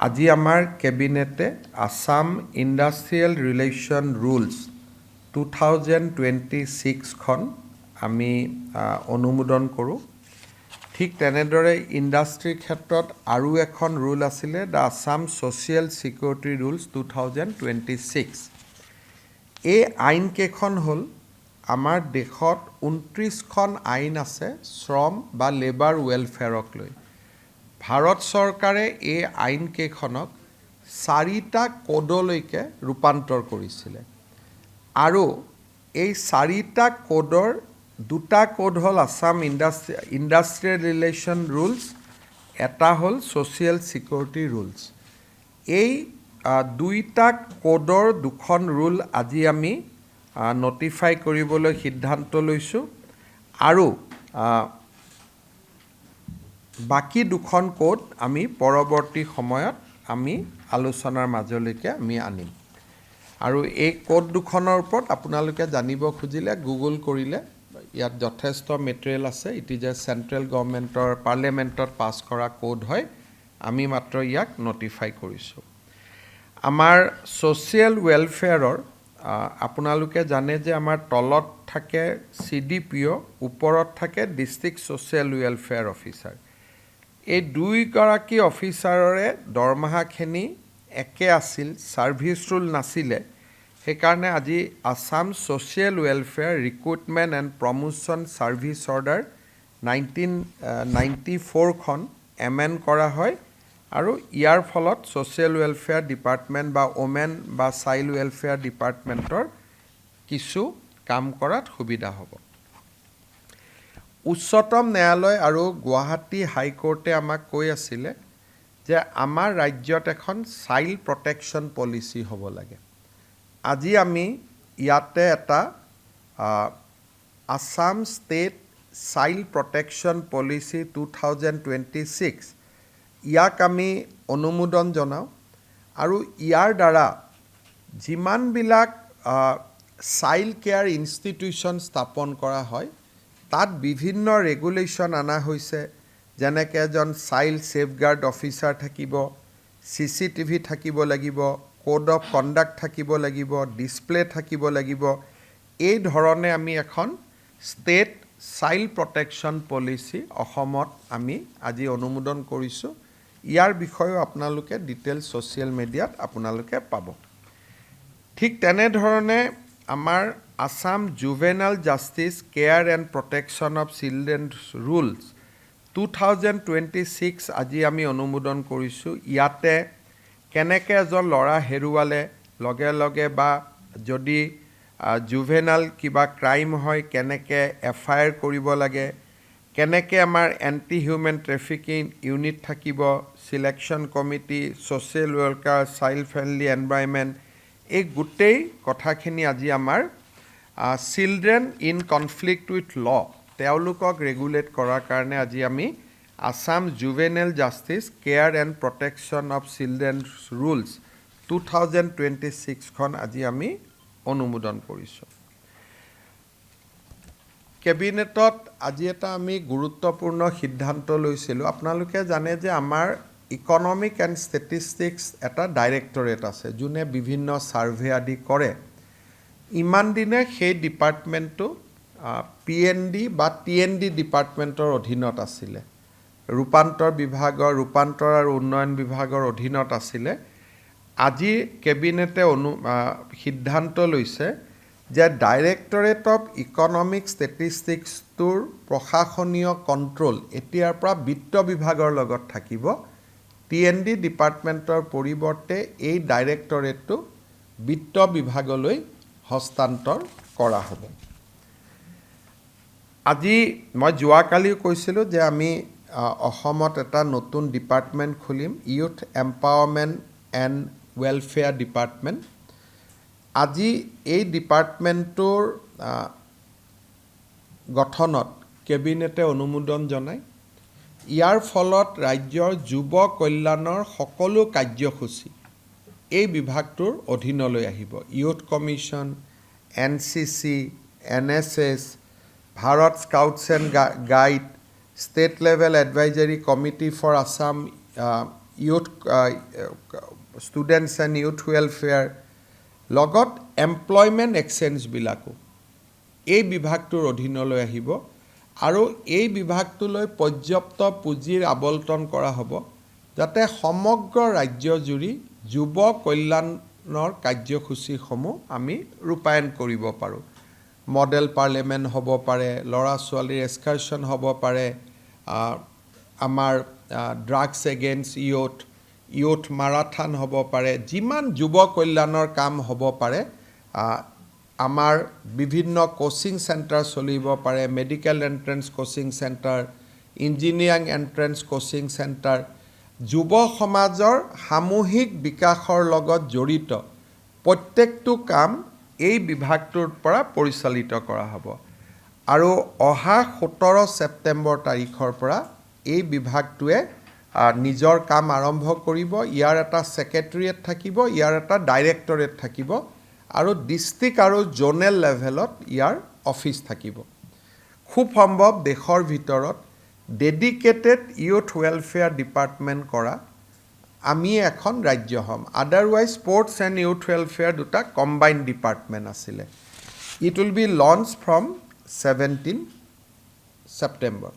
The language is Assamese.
আজি আমাৰ কেবিনেটে আসাম ইণ্ডাষ্ট্ৰিয়েল ৰিলেশ্যন ৰুলছ 2026 খন আমি অনুমোদন কৰোঁ। ঠিক তেনেদৰে ইণ্ডাষ্ট্ৰীৰ ক্ষেত্ৰত আৰু এখন ৰুল আছিলে the Assam social security rules 2026। এই আইনকেইখন হ'ল আমাৰ দেশত 29খন আইন আছে শ্ৰম বা লেবাৰ ৱেলফেয়াৰক লৈ। ভাৰত চৰকাৰে এই আইনকেইখনক 4টা কোডলৈকে ৰূপান্তৰ কৰিছিলে আৰু এই 4টা কোডৰ 2টা কোড হ'ল আসাম ইণ্ডাষ্ট্ৰিয়েল ৰিলেশ্যন ৰুলছ, এটা হ'ল ছ'চিয়েল ছিকিউৰিটি ৰুলছ। এই 2টা কোডৰ 2খন ৰুল আজি আমি নটিফাই কৰিবলৈ সিদ্ধান্ত লৈছোঁ আৰু বাকী 2খন কোড আমি পৰৱৰ্তী সময়ত আমি আলোচনাৰ মাজলৈকে আমি আনিম। আৰু এই কোড 2খনৰ ওপৰত আপোনালোকে জানিব খুজিলে গুগল কৰিলে ইয়াত যথেষ্ট মেটেৰিয়েল আছে। ইট ইজ এ চেণ্ট্ৰেল গভৰ্ণমেণ্টৰ পাৰ্লিয়ামেণ্টত পাছ কৰা কোড হয়, আমি মাত্ৰ ইয়াক নটিফাই কৰিছোঁ। আমাৰ ছ'চিয়েল ৱেলফেয়াৰৰ আপোনালোকে জানে যে আমাৰ তলত থাকে CDPO, ওপৰত থাকে ডিষ্ট্ৰিক্ট ছ'চিয়েল ৱেলফেয়াৰ অফিচাৰ। এই দুইগৰাকী অফিচাৰৰে দৰমহাখিনি একে আছিল, ছাৰ্ভিচ ৰুল নাছিলে। সেইকাৰণে আজি Assam social welfare recruitment and promotion service order 1994 খন এমেণ্ড কৰা হয় আৰু ইয়াৰ ফলত ছ'চিয়েল ৱেলফেয়াৰ ডিপাৰ্টমেণ্ট বা ওমেন বা চাইল্ড ৱেলফেয়াৰ ডিপাৰ্টমেণ্টৰ কিছু কাম কৰাত সুবিধা হ'ব। উচ্চতম ন্যায়ালয় আৰু গুৱাহাটী হাইকোৰ্টে আমাক কৈ আছিলে যে আমাৰ ৰাজ্যত এখন চাইল্ড প্ৰটেকশ্যন পলিচি হ'ব লাগে। আজি আমি ইয়াতে এটা Assam state child protection policy 2026 ইয়াক আমি অনুমোদন জনাওঁ আৰু ইয়াৰ দ্বাৰা যিমানবিলাক চাইল্ড কেয়াৰ ইনষ্টিটিউশ্যন স্থাপন কৰা হয় তাত বিভিন্ন ৰেগুলেশ্যন অনা হৈছে, যেনেকৈ এজন চাইল্ড ছেফগাৰ্ড অফিচাৰ থাকিব, CCTV থাকিব লাগিব, কোড অফ কণ্ডাক্ট থাকিব লাগিব, ডিছপ্লে থাকিব লাগিব। এই ধৰণে আমি এখন ষ্টেট চাইল্ড প্ৰটেকশ্যন পলিচি অসমত আমি আজি অনুমোদন কৰিছোঁ। ইয়াৰ বিষয়েও আপোনালোকে ডিটেইলছ ছ'চিয়েল মিডিয়াত আপোনালোকে পাব। ঠিক তেনেধৰণে আমাৰ Assam juvenile justice care and protection of children rules 2026 আজি আমি অনুমোদন কৰিছোঁ। ইয়াতে কেনেকৈ এজন ল'ৰা হেৰুৱালে লগে লগে বা যদি জুভেনাইল কিবা ক্ৰাইম হয় কেনেকৈ FIR কৰিব লাগে, কেনেকৈ আমাৰ এণ্টি হিউমেন ট্ৰেফিকিং ইউনিট থাকিব, selection committee, social worker, child friendly environment, এই গোটেই কথাখিনি আজি আমাৰ চিলড্ৰেন ইন কনফ্লিক্ট উইথ ল তেওঁলোকক ৰেগুলেট কৰাৰ কাৰণে আজি আমি Assam juvenile justice care and protection of children rules 2026 খন আজি আমি অনুমোদন কৰিছোঁ। কেবিনেটত আজি এটা আমি গুৰুত্বপূৰ্ণ সিদ্ধান্ত লৈছিলোঁ। আপোনালোকে জানে যে আমাৰ ইকনমিক এণ্ড ষ্টেটিষ্টিক্স এটা ডাইৰেক্টৰেট আছে যোনে বিভিন্ন ছাৰ্ভে আদি কৰে। ইমান দিনে সেই ডিপাৰ্টমেণ্টটো PND বা TND ডিপাৰ্টমেণ্টৰ অধীনত আছিলে, ৰূপান্তৰ আৰু উন্নয়ন বিভাগৰ অধীনত আছিলে। আজি কেবিনেটে সিদ্ধান্ত লৈছে যে ডাইৰেক্টৰেট অফ ইকনমিক ষ্টেটিষ্টিক্সটোৰ প্ৰশাসনীয় কণ্ট্ৰল এতিয়াৰ পৰা বিত্ত বিভাগৰ লগত থাকিব। TND ডিপাৰ্টমেণ্টৰ পৰিৱৰ্তে এই ডাইৰেক্টৰেটটো বিত্ত বিভাগলৈ হস্তান্তৰ কৰা হ'ব। আজি মই যোৱাকালিও কৈছিলোঁ যে আমি অসমত এটা নতুন ডিপাৰ্টমেণ্ট খুলিম, youth empowerment and welfare department. আজি এই ডিপাৰ্টমেণ্টটোৰ গঠনত কেবিনেটে অনুমোদন জনায়। ইয়াৰ ফলত ৰাজ্যৰ যুৱ কল্যাণৰ সকলো কাৰ্যসূচী এই বিভাগটোৰ অধীনলৈ আহিব। ইউথ কমিশ্যন, NCC, NSS, ভাৰত scouts and guide, state level advisory committee for Assam youth students and youth welfare লগত এমপ্লয়মেণ্ট এক্সচেঞ্জবিলাকো এই বিভাগটোৰ অধীনলৈ আহিব আৰু এই বিভাগটোলৈ পৰ্যাপ্ত পুঁজিৰ আবণ্টন কৰা হ'ব যাতে সমগ্ৰ ৰাজ্যজুৰি যুৱ কল্যাণৰ কাৰ্যসূচীসমূহ আমি ৰূপায়ণ কৰিব পাৰোঁ মডেল পাৰ্লিয়ামেণ্ট হ'ব পাৰে ল'ৰা ছোৱালীৰ এক্সকাৰ্ছন হ'ব পাৰে আমাৰ ড্ৰাগছ এগেইনষ্ট ইউথ মাৰাথন হ'ব পাৰে যিমান যুৱ কল্যাণৰ কাম হ'ব পাৰে আমাৰ বিভিন্ন কোচিং চেণ্টাৰ চলিব পাৰে medical entrance coaching centre engineering entrance coaching centre যুৱ সমাজৰ সামূহিক বিকাশৰ লগত জড়িত প্ৰত্যেকটো কাম এই বিভাগটোৰ পৰা পৰিচালিত কৰা হ'ব আৰু অহা 17 ছেপ্টেম্বৰ তাৰিখৰ পৰা এই বিভাগটোৱে নিজৰ কাম আৰম্ভ কৰিব ইয়াৰ এটা ছেক্ৰেটেৰিয়েট থাকিব ইয়াৰ এটা ডাইৰেক্টৰেট থাকিব আৰু ডিষ্ট্ৰিক্ট আৰু জোনেল লেভেলত ইয়াৰ অফিচ থাকিব খুব সম্ভৱ দেশৰ ভিতৰত ডেডিকেটেড ইউথ ৱেলফেয়াৰ ডিপাৰ্টমেণ্ট কৰা আমি এখন ৰাজ্য হ'ম otherwise sports and youth welfare দুটা কম্বাইণ্ড ডিপাৰ্টমেণ্ট আছিলে it will be launch from 17 September